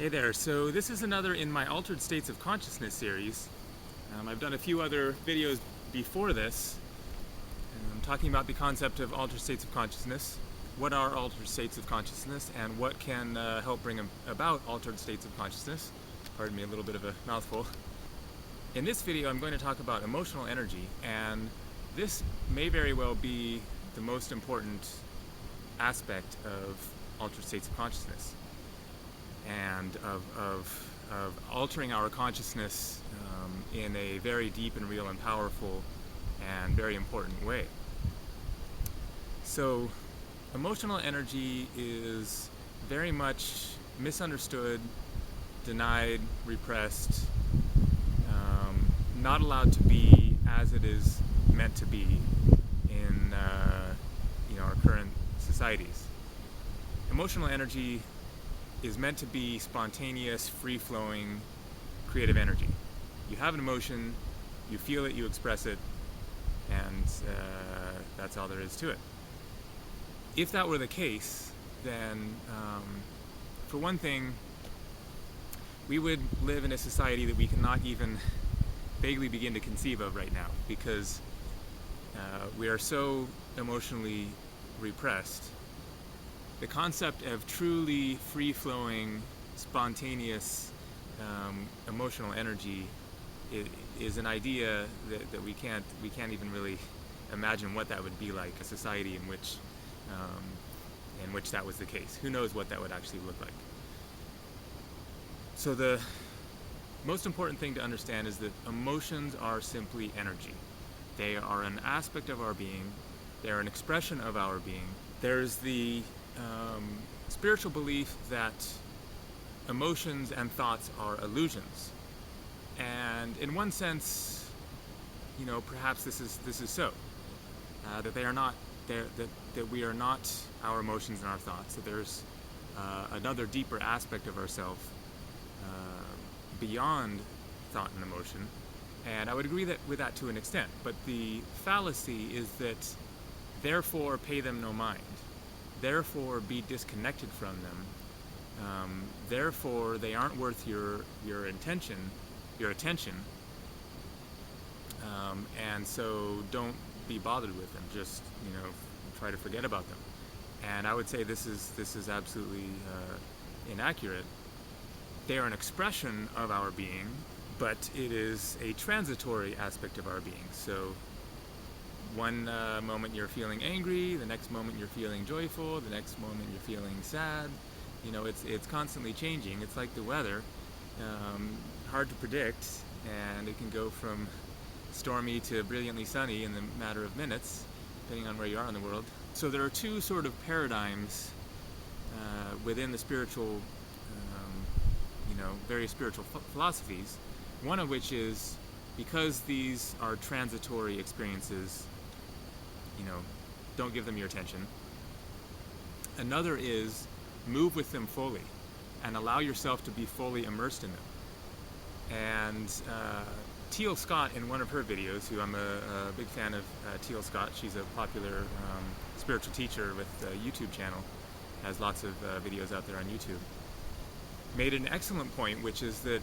Hey there, so this is another in my Altered States of Consciousness series. I've done a few other videos before this talking about the concept of altered states of consciousness, what are altered states of consciousness, and what can help bring about altered states of consciousness. Pardon me, a little bit of a mouthful. In this video I'm going to talk about emotional energy, and this may very well be the most important aspect of altered states of consciousness, and of altering our consciousness in a very deep and real and powerful and very important way. So emotional energy is very much misunderstood, denied, repressed, not allowed to be as it is meant to be in our current societies. Emotional energy is meant to be spontaneous, free-flowing, creative energy. You have an emotion, you feel it, you express it, and that's all there is to it. If that were the case, then for one thing, we would live in a society that we cannot even vaguely begin to conceive of right now, because we are so emotionally repressed. The concept of truly free-flowing, spontaneous emotional energy is an idea that we can't even really imagine what that would be like, a society in which that was the case. Who knows what that would actually look like? So the most important thing to understand is that emotions are simply energy. They are an aspect of our being. They are an expression of our being. There's the spiritual belief that emotions and thoughts are illusions, and in one sense, perhaps this is so, that they are not there, that we are not our emotions and our thoughts. That there's another deeper aspect of ourselves beyond thought and emotion, and I would agree with that to an extent. But the fallacy is that therefore pay them no mind. Therefore, be disconnected from them. Therefore, they aren't worth your attention, and so don't be bothered with them. Just try to forget about them. And I would say this is absolutely inaccurate. They are an expression of our being, but it is a transitory aspect of our being. So one moment you're feeling angry, the next moment you're feeling joyful, the next moment you're feeling sad. It's constantly changing. It's like the weather, hard to predict, and it can go from stormy to brilliantly sunny in the matter of minutes, depending on where you are in the world. So there are two sort of paradigms within the spiritual, various spiritual philosophies. One of which is, because these are transitory experiences, don't give them your attention. Another is, move with them fully and allow yourself to be fully immersed in them. And Teal Scott, in one of her videos, who I'm a big fan of Teal Scott, she's a popular spiritual teacher with a YouTube channel, has lots of videos out there on YouTube, made an excellent point, which is that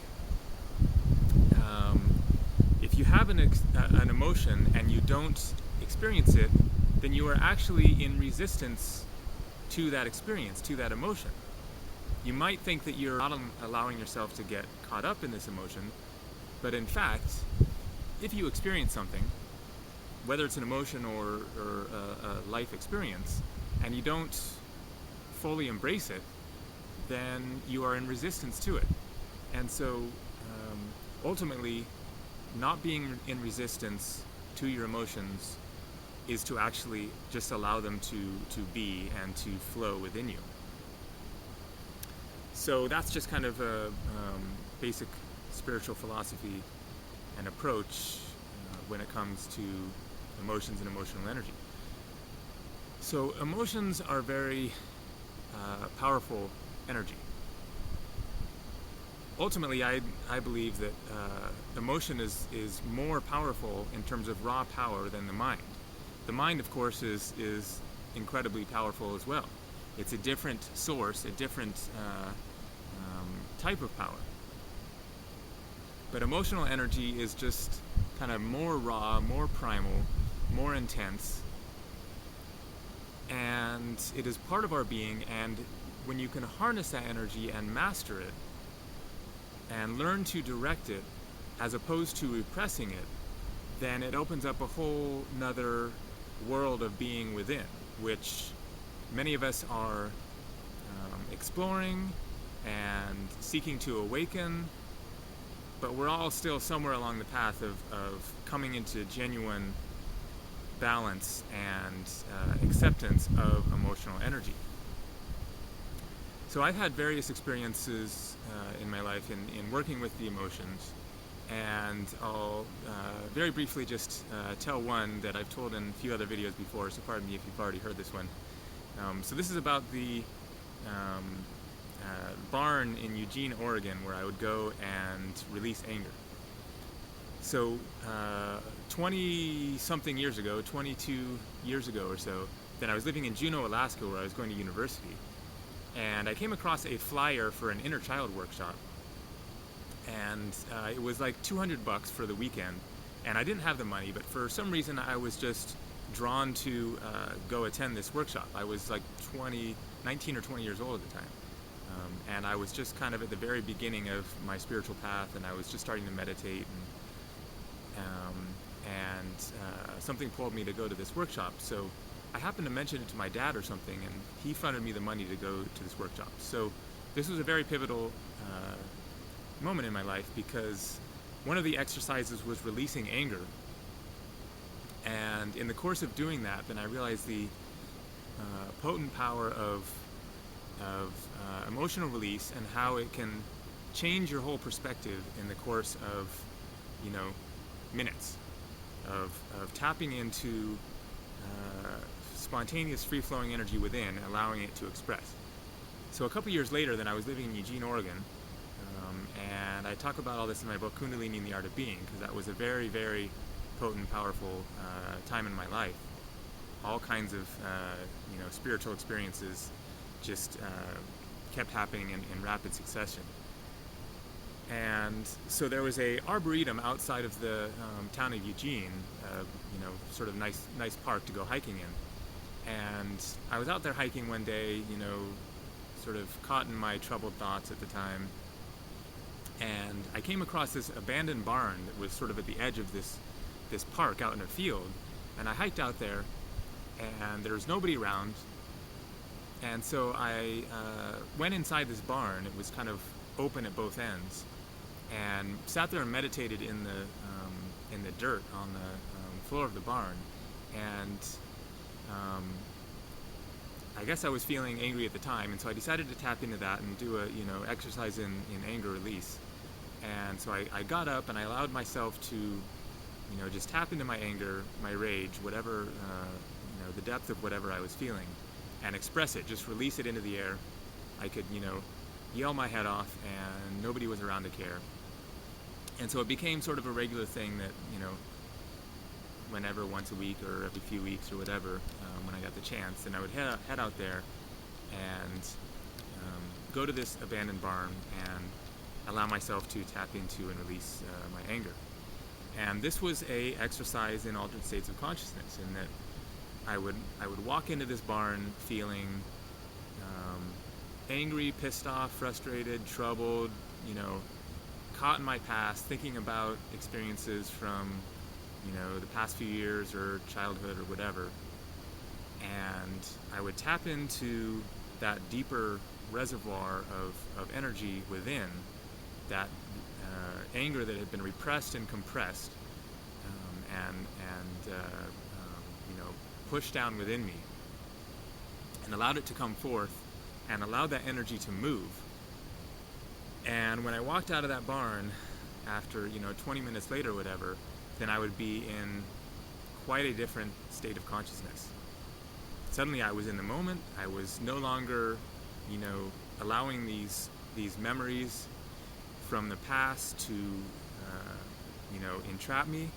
if you have an emotion and you don't experience it, then you are actually in resistance to that experience, to that emotion. You might think that you're not allowing yourself to get caught up in this emotion, but in fact, if you experience something, whether it's an emotion or a life experience, and you don't fully embrace it, then you are in resistance to it. And so ultimately, not being in resistance to your emotions is to actually just allow them to be and to flow within you. So that's just kind of a basic spiritual philosophy and approach when it comes to emotions and emotional energy. So emotions are very powerful energy. Ultimately, I believe that emotion is more powerful in terms of raw power than the mind. The mind, of course, is incredibly powerful as well. It's a different source, a different type of power. But emotional energy is just kind of more raw, more primal, more intense, and it is part of our being. And when you can harness that energy and master it and learn to direct it as opposed to repressing it, then it opens up a whole nother world of being within, which many of us are exploring and seeking to awaken, but we're all still somewhere along the path of coming into genuine balance and acceptance of emotional energy. So I've had various experiences in my life in working with the emotions, and I'll very briefly just tell one that I've told in a few other videos before, so pardon me if you've already heard this one. So this is about the barn in Eugene, Oregon, where I would go and release anger. So 20-something years ago, 22 years ago or so, then I was living in Juneau, Alaska, where I was going to university. And I came across a flyer for an inner child workshop. And it was like $200 for the weekend. And I didn't have the money, but for some reason I was just drawn to go attend this workshop. I was like 19 or 20 years old at the time. And I was just kind of at the very beginning of my spiritual path, and I was just starting to meditate, and something pulled me to go to this workshop. So I happened to mention it to my dad or something, and he fronted me the money to go to this workshop. So this was a very pivotal moment in my life, because one of the exercises was releasing anger. And in the course of doing that, then I realized the potent power of emotional release, and how it can change your whole perspective in the course of, minutes of tapping into spontaneous, free-flowing energy within, allowing it to express. So a couple years later, then I was living in Eugene, Oregon, and I talk about all this in my book, Kundalini and the Art of Being, because that was a very, very potent, powerful time in my life. All kinds of, spiritual experiences just kept happening in rapid succession. And so there was a arboretum outside of the town of Eugene, sort of nice park to go hiking in. And I was out there hiking one day, sort of caught in my troubled thoughts at the time. And I came across this abandoned barn that was sort of at the edge of this park out in a field. And I hiked out there, and there was nobody around. And so I went inside this barn. It was kind of open at both ends, and sat there and meditated in the dirt on the floor of the barn. And I guess I was feeling angry at the time, and so I decided to tap into that and do a exercise in anger release. And so I got up and I allowed myself to just tap into my anger, my rage, whatever the depth of whatever I was feeling, and express it, just release it into the air. I could, yell my head off, and nobody was around to care. And so it became sort of a regular thing that, whenever, once a week or every few weeks or whatever, when I got the chance, and I would head out there and go to this abandoned barn and allow myself to tap into and release my anger. And this was a exercise in altered states of consciousness, in that I would walk into this barn feeling angry, pissed off, frustrated, troubled, caught in my past, thinking about experiences from, the past few years or childhood or whatever. And I would tap into that deeper reservoir of energy within, that anger that had been repressed and compressed, and pushed down within me, and allowed it to come forth, and allowed that energy to move. And when I walked out of that barn after 20 minutes later or whatever, then I would be in quite a different state of consciousness. Suddenly I was in the moment. I was no longer allowing these memories from the past to entrap me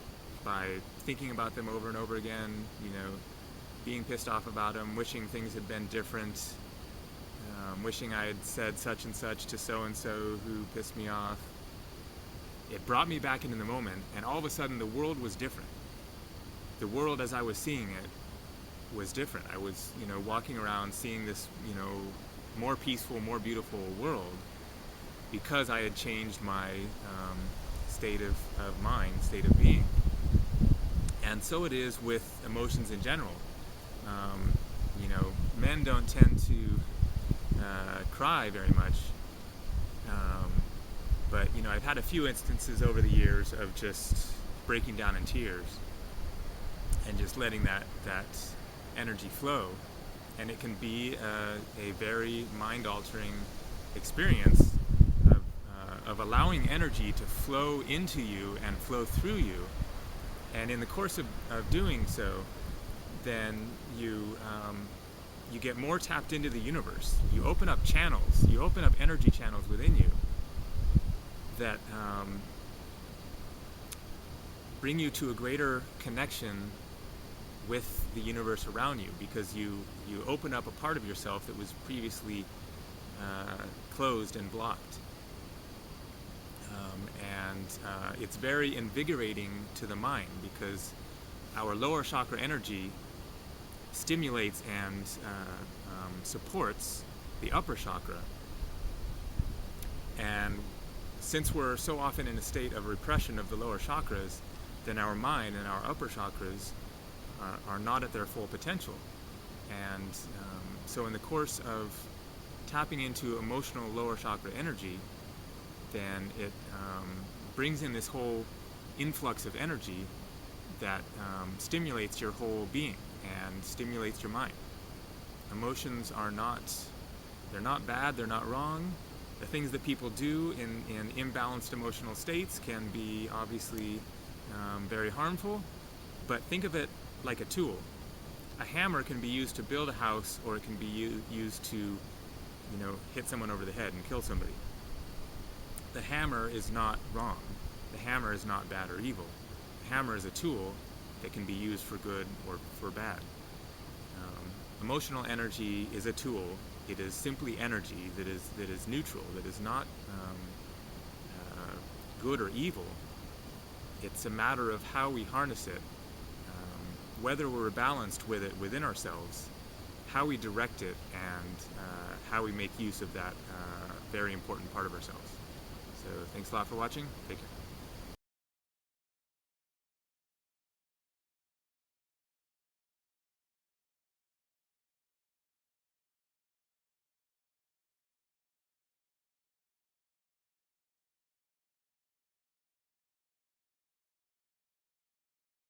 by thinking about them over and over again, being pissed off about them, wishing things had been different, wishing I had said such and such to so and so who pissed me off. It brought me back into the moment, and all of a sudden the world was different. The world as I was seeing it was different. I was, walking around seeing this, more peaceful, more beautiful world because I had changed my state of mind, state of being. And so it is with emotions in general. Men don't tend to cry very much. But, I've had a few instances over the years of just breaking down in tears and just letting that energy flow. And it can be a very mind-altering experience of allowing energy to flow into you and flow through you. And in the course of doing so, then you get more tapped into the universe. You open up channels, you open up energy channels within you that bring you to a greater connection with the universe around you, because you open up a part of yourself that was previously closed and blocked. And it's very invigorating to the mind, because our lower chakra energy stimulates and supports the upper chakra. And since we're so often in a state of repression of the lower chakras, then our mind and our upper chakras are not at their full potential. And so in the course of tapping into emotional lower chakra energy, then it brings in this whole influx of energy that stimulates your whole being and stimulates your mind. Emotions are they're not bad, they're not wrong. The things that people do in imbalanced emotional states can be obviously very harmful, but think of it like a tool. A hammer can be used to build a house, or it can be used to, hit someone over the head and kill somebody. The hammer is not wrong. The hammer is not bad or evil. The hammer is a tool that can be used for good or for bad. Emotional energy is a tool. It is simply energy that is neutral, that is not good or evil. It's a matter of how we harness it, whether we're balanced with it within ourselves, how we direct it, and how we make use of that very important part of ourselves. So thanks a lot for watching. Take care.